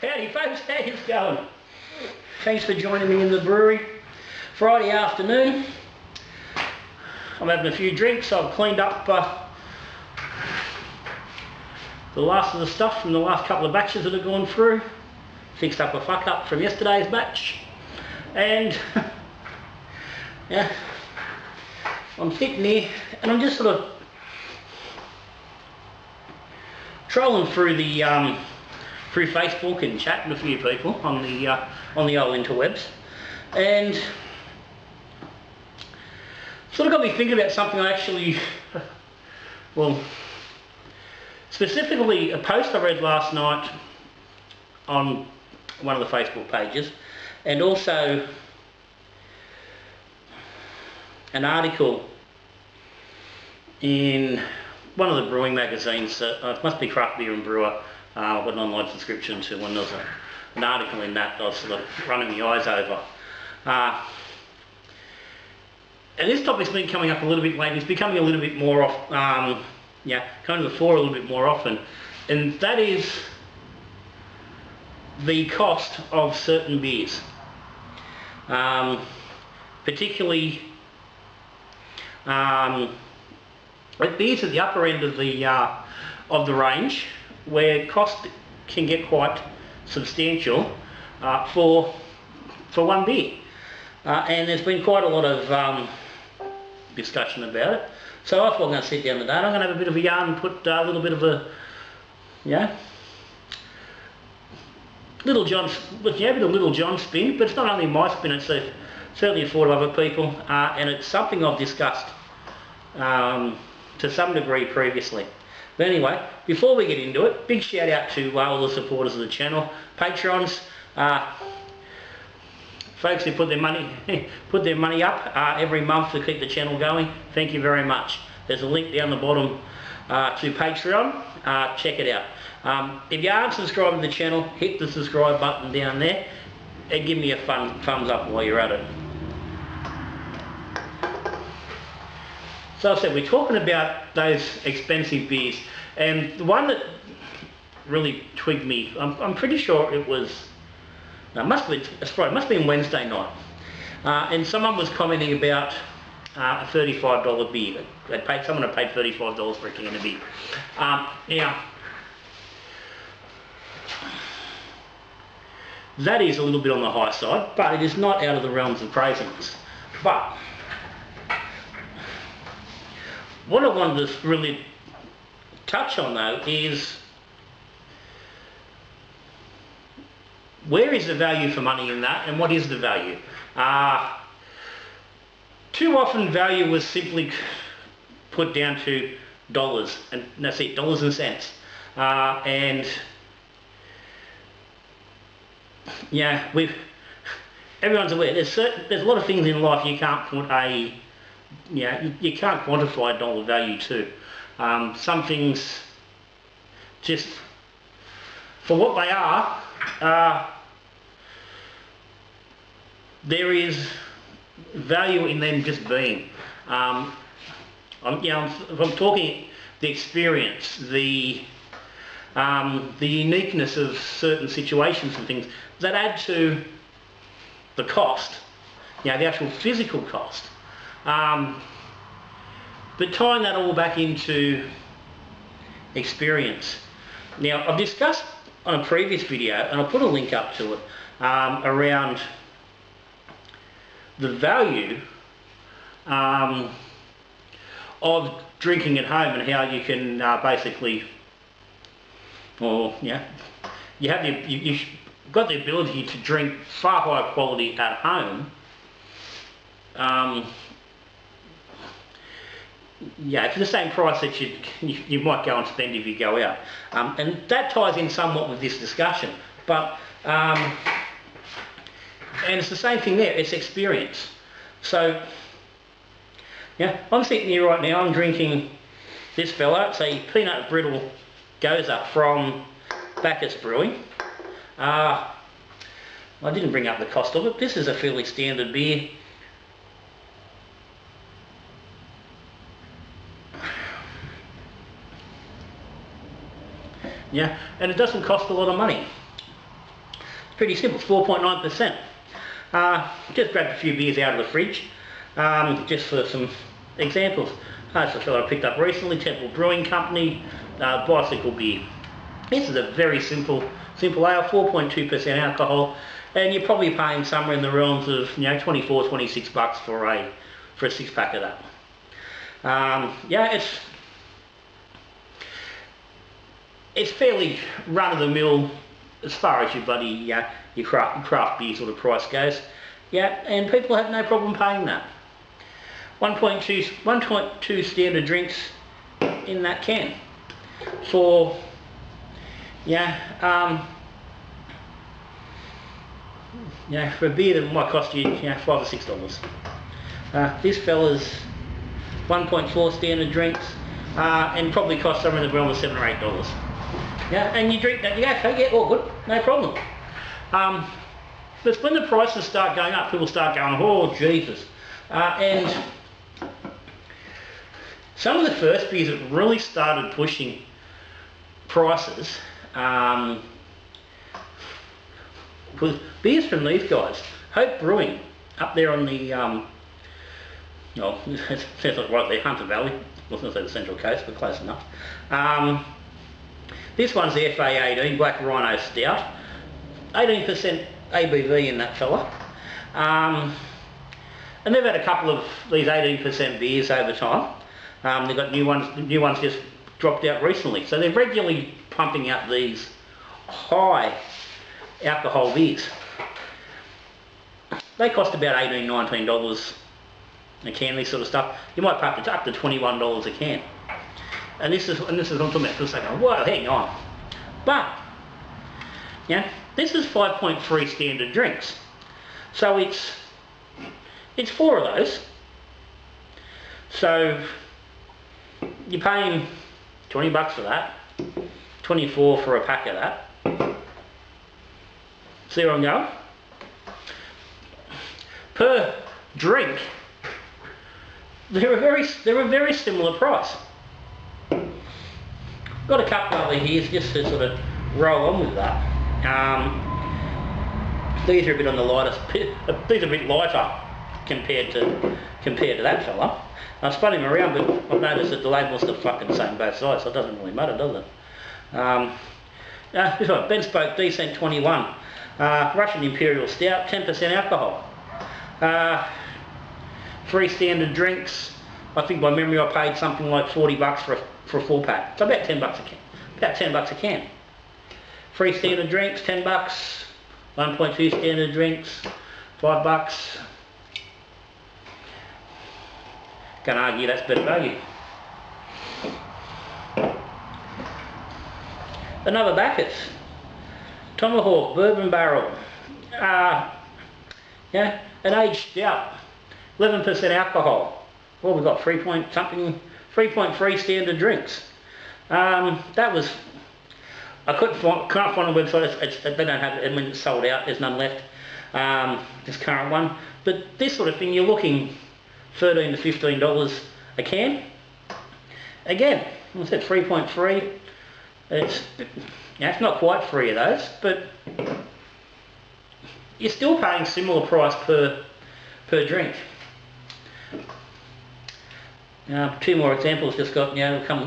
Howdy folks, how you going? Thanks for joining me in the brewery. Friday afternoon. I'm having a few drinks. I've cleaned up the last of the stuff from the last couple of batches that have gone through. Fixed up a fuck up from yesterday's batch. And yeah, I'm sitting here and I'm just sort of trolling through the through Facebook and chatting with a few people on the old interwebs, and sort of got me thinking about something I actually, well, specifically a post I read last night on one of the Facebook pages, and also an article in one of the brewing magazines. It must be Craft Beer and Brewer. I've got an online subscription to, and there's an article in that I was sort of running my eyes over. And this topic's been coming up a little bit lately. It's becoming a little bit more off, coming to the fore a little bit more often, and that is the cost of certain beers, particularly beers at the upper end of the range, where cost can get quite substantial for one beer, and there's been quite a lot of discussion about it. So I thought I'm going to sit down today. I'm going to have a bit of a yarn and put a little bit of a, Little John spin, but it's not only my spin, it's certainly a thought of other people, and it's something I've discussed to some degree previously. But anyway, before we get into it, big shout out to all the supporters of the channel, patrons, folks who put their money up every month to keep the channel going. Thank you very much. There's a link down the bottom to Patreon. Check it out. If you aren't subscribed to the channel, hit the subscribe button down there and give me a thumbs up while you're at it. So I said, we're talking about those expensive beers, and the one that really twigged me, I'm pretty sure it was, it must have been Wednesday night, and someone was commenting about a $35 beer. Someone had paid $35 for a can of beer. Now, that is a little bit on the high side, but it is not out of the realms of craziness. But what I wanted to really touch on though is, where is the value for money in that, and what is the value? Too often value was simply put down to dollars, and that's it, dollars and cents. And yeah, everyone's aware there's a lot of things in life you can't put you can't quantify dollar value to. Some things, just for what they are, there is value in them just being. If I'm talking the experience, the uniqueness of certain situations and things that add to the cost, the actual physical cost. But tying that all back into experience. Now, I've discussed on a previous video, and I'll put a link up to it, around the value of drinking at home, and how you can basically, you've got the ability to drink far higher quality at home. For the same price that you might go and spend if you go out, and that ties in somewhat with this discussion. But and it's the same thing there. It's experience. So I'm sitting here right now. I'm drinking this fella. It's a peanut brittle goza from Bacchus Brewing. I didn't bring up the cost of it. This is a fairly standard beer. And it doesn't cost a lot of money. Pretty simple, 4.9%. Just grabbed a few beers out of the fridge, just for some examples. That's a fellow I picked up recently, Temple Brewing Company, bicycle beer. This is a very simple ale, 4.2% alcohol, and you're probably paying somewhere in the realms of 24, 26 bucks for a 6-pack of that. Yeah, it's fairly run-of-the-mill as far as your craft beer sort of price goes. Yeah, and people have no problem paying that. 1.2 standard drinks in that can for for a beer that might cost you $5 or $6. This fella's 1.4 standard drinks and probably cost somewhere in the realm of $7 or $8. Yeah, and you drink that, you go, okay, yeah, all good, no problem. But when the prices start going up, people start going, oh Jesus. And some of the first beers that really started pushing prices was beers from these guys. Hope Brewing, up there on the, it sounds like right there, Hunter Valley. I wasn't going to say the Central Coast, but close enough. This one's the FA18 Black Rhino Stout. 18% ABV in that fella. And they've had a couple of these 18% beers over time. They've got new ones just dropped out recently. So they're regularly pumping out these high alcohol beers. They cost about $18, $19 a can, this sort of stuff. You might pay up to $21 a can. And this is what I'm talking about. People say, whoa, hang on. But, this is 5.3 standard drinks. So it's 4 of those. So you're paying 20 bucks for that, 24 for a pack of that. See where I'm going? Per drink, they're a very similar price. Got a couple over here just to sort of roll on with that. These are a bit on the lighter. These are a bit lighter compared to that fella. I spun him around, but I've noticed that the label's the fucking same both sides, so it doesn't really matter, does it? This one, Ben Spoke Decent 21, Russian Imperial Stout, 10% alcohol. 3 standard drinks. I think by memory I paid something like 40 bucks for a 4-pack. So about 10 bucks a can. About 10 bucks a can. 3 standard drinks, 10 bucks. 1.2 standard drinks, 5 bucks. Can't argue that's better value. Another Bacchus. Tomahawk Bourbon Barrel. An aged stout. 11% alcohol. Well, we've got 3.3 standard drinks. That was, I can't find a website, they don't have it, when it's sold out, there's none left, this current one. But this sort of thing, you're looking $13 to $15 a can. Again, I said 3.3, it's not quite 3 of those, but you're still paying similar price per drink. 2 more examples just got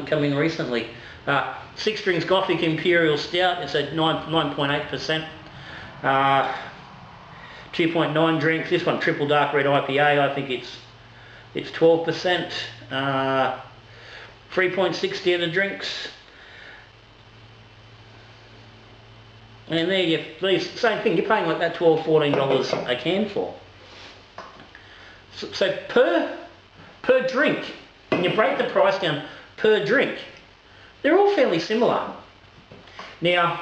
coming recently. 6 Strings Gothic Imperial Stout, it's at 9.8%. 2.9 drinks. This one Triple Dark Red IPA. I think it's 12%. 3.6 standard drinks. And there same thing. You're paying like that $12, $14 a can for. So per drink. When you break the price down per drink, they're all fairly similar. Now,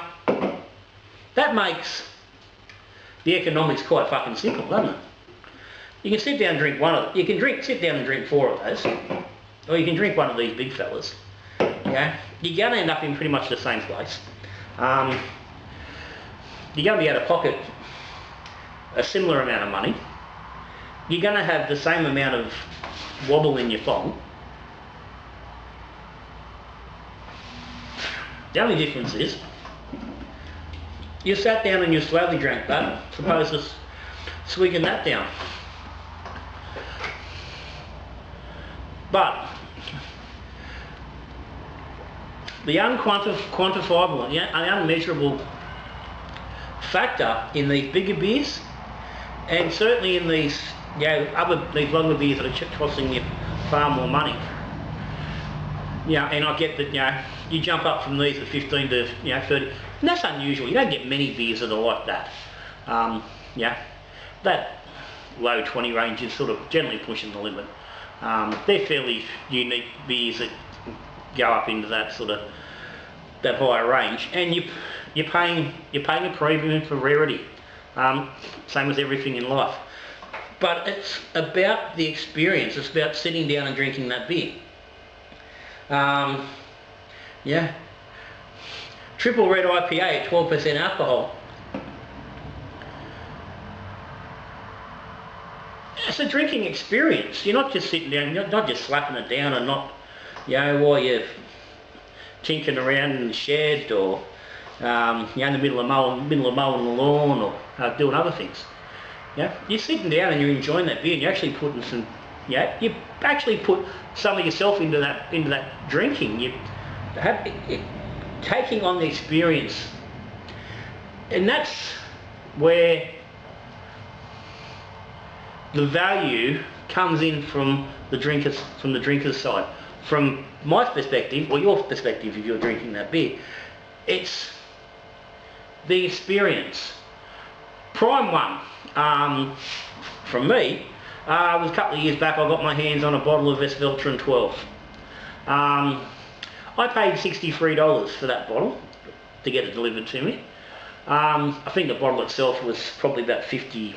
that makes the economics quite fucking simple, doesn't it? You can sit down and drink one of them. You can sit down and drink 4 of those, or you can drink one of these big fellas. You're going to end up in pretty much the same place. You're going to be able to pocket a similar amount of money. You're going to have the same amount of wobble in your thong. The only difference is you sat down and you slowly drank that, suppose to swigging that down. But the unquantifiable, the unmeasurable factor in these bigger beers, and certainly in these, these longer beers that are costing you far more money. And I get that, you jump up from these at 15 to 30, and that's unusual. You don't get many beers that are like that. That low 20 range is sort of generally pushing the limit. They're fairly unique beers that go up into that sort of that higher range, and you're paying a premium for rarity. Same as everything in life. But it's about the experience. It's about sitting down and drinking that beer. Triple red IPA at 12% alcohol. It's a drinking experience. You're not just sitting down, you're not just slapping it down and not, while you're tinkering around in the shed or in the middle of mowing the lawn or doing other things. You're sitting down and you're enjoying that beer, and you're actually putting some, you actually put some of yourself into that drinking. You have taking on the experience, and that's where the value comes in from the drinker's side. From my perspective, or your perspective if you're drinking that beer, it's the experience. Prime one, from me, was a couple of years back. I got my hands on a bottle of Vesveltrin 12. I paid $63 for that bottle to get it delivered to me. I think the bottle itself was probably about 52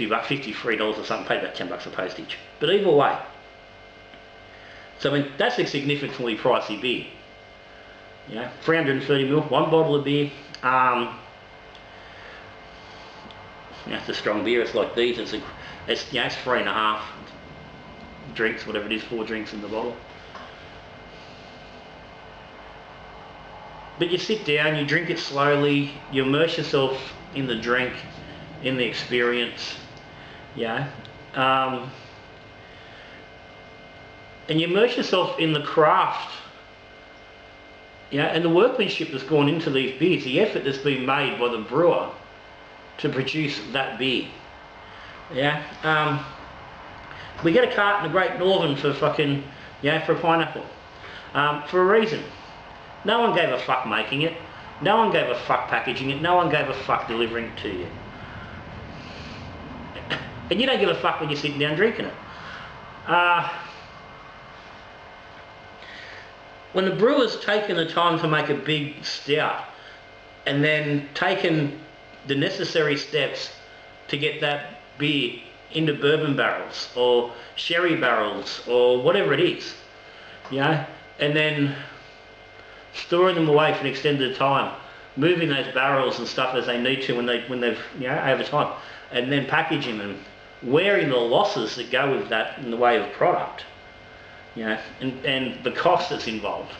bucks, $53 or something. Paid about 10 bucks of postage. But either way, so I mean, that's a significantly pricey beer. 330ml, one bottle of beer. It's a strong beer. It's like these. It's 3.5 drinks, whatever it is, 4 drinks in the bottle. But you sit down, you drink it slowly, you immerse yourself in the drink, in the experience, and you immerse yourself in the craft, and the workmanship that's gone into these beers, the effort that's been made by the brewer to produce that beer. We get a cart in the Great Northern for fucking, for a pineapple, for a reason. No one gave a fuck making it. No one gave a fuck packaging it. No one gave a fuck delivering it to you. And you don't give a fuck when you're sitting down drinking it. When the brewer's taken the time to make a big stout and then taken the necessary steps to get that beer into bourbon barrels or sherry barrels or whatever it is, and then storing them away for an extended time, moving those barrels and stuff as they need to when they've over time, and then packaging them, wearing the losses that go with that in the way of product, and the cost that's involved,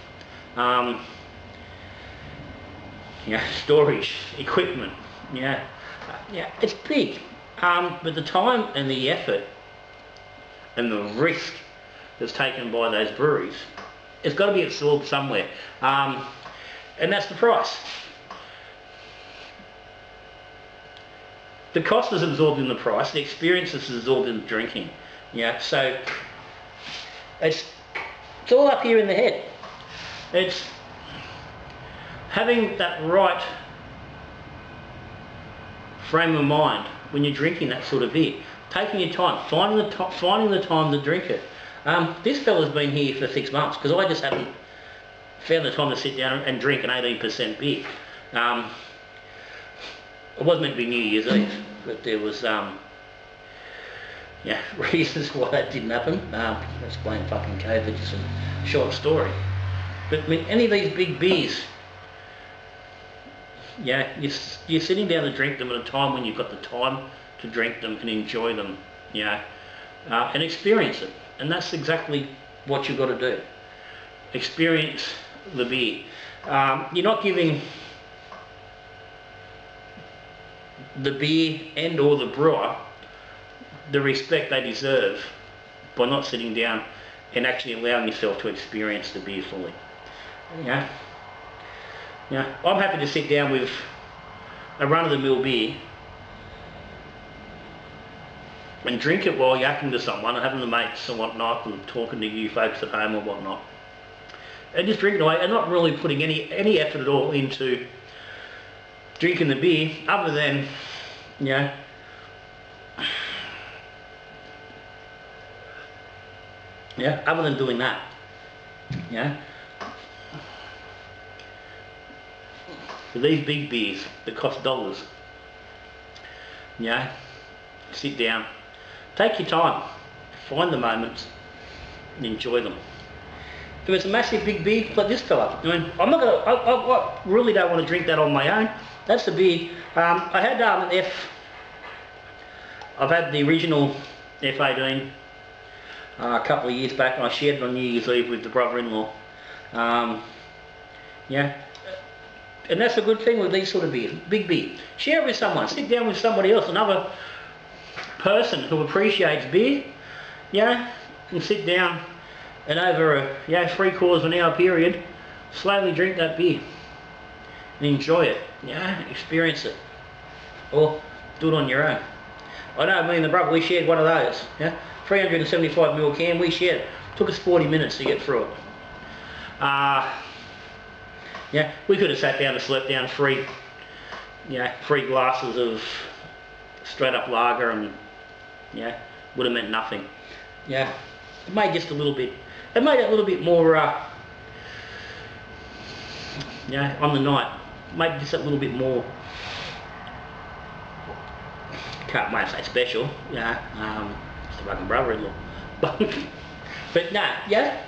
storage, equipment, it's big, but the time and the effort and the risk that's taken by those breweries, it's got to be absorbed somewhere, and that's the price. The cost is absorbed in the price, the experience is absorbed in the drinking. So it's all up here in the head. It's having that right frame of mind when you're drinking that sort of beer, taking your time, finding the time to drink it. This fella's been here for 6 months because I just haven't found the time to sit down and drink an 18% beer. It was meant to be New Year's Eve, but there was reasons why that didn't happen. Let's blame fucking COVID, just a short story. But I mean, any of these big beers, you're sitting down to drink them at a time when you've got the time to drink them and enjoy them, and experience it. And that's exactly what you've got to do. Experience the beer. You're not giving the beer and or the brewer the respect they deserve by not sitting down and actually allowing yourself to experience the beer fully. Yeah. Yeah. I'm happy to sit down with a run-of-the-mill beer and drink it while yakking to someone and having the mates and whatnot and talking to you folks at home or whatnot. And just drinking away and not really putting any effort at all into drinking the beer other than, you know, yeah, other than doing that, yeah. For these big beers that cost dollars, yeah, sit down, take your time, find the moments, and enjoy them. If it's a massive big beer, like this fella, I mean, I'm not gonna, I really don't want to drink that on my own. That's the beer. I had I've had the original F18 a couple of years back, and I shared it on New Year's Eve with the brother-in-law. Yeah, and that's a good thing with these sort of beers, big beer. Share it with someone, sit down with somebody else, another person who appreciates beer, yeah, and sit down and over a 3/4 of an hour period, slowly drink that beer and enjoy it, yeah, experience it, or do it on your own. I know me and the brother, we shared one of those, yeah, 375ml can, we shared it. Took us 40 minutes to get through it. Yeah, we could have sat down and slept down three glasses of straight up lager and, yeah, would have meant nothing. Yeah, it made just a little bit, it made it a little bit more, yeah, on the night, made just a little bit more, can't wait to say special, yeah, it's the fucking brother-in-law. But nah, yeah,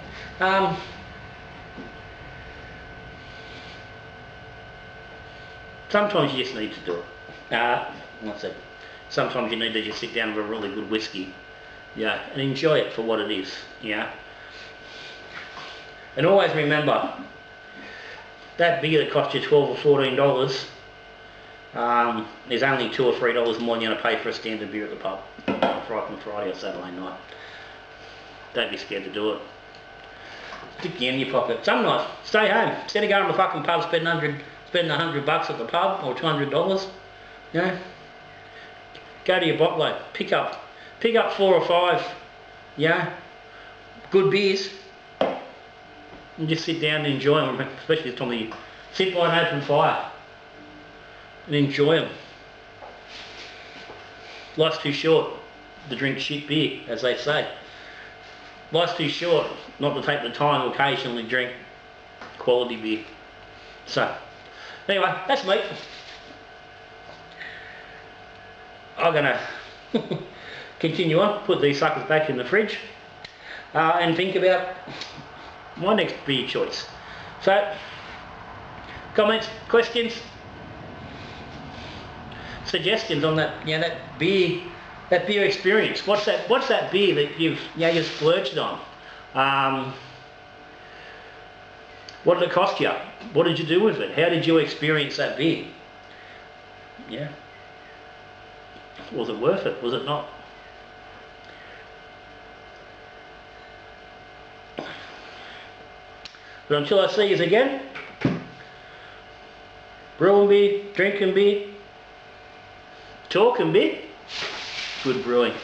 sometimes you just need to do it. What's it? Sometimes you need to just sit down with a really good whiskey, yeah, and enjoy it for what it is, yeah. And always remember, that beer that cost you $12 or $14 is only $2 or $3 more than you're going to pay for a standard beer at the pub on Friday or Saturday night. Don't be scared to do it. Stick it in your pocket. Some nights, stay home. Instead of going to the fucking pub, spend $100 bucks at the pub or $200, you know, go to your bottle, pick up 4 or 5, yeah, good beers, and just sit down and enjoy them, especially this time of year. Sit by an open fire and enjoy them. Life's too short to drink shit beer, as they say. Life's too short not to take the time to occasionally drink quality beer. So, anyway, that's me. I'm gonna continue on, put these suckers back in the fridge, and think about my next beer choice. So, comments, questions, suggestions on that, you know, that beer experience. What's that beer that you've splurged on? What did it cost you? What did you do with it? How did you experience that beer? Yeah. Was it worth it? Was it not? But until I see you again, brewing beer, drinking beer, talking beer, good brewing.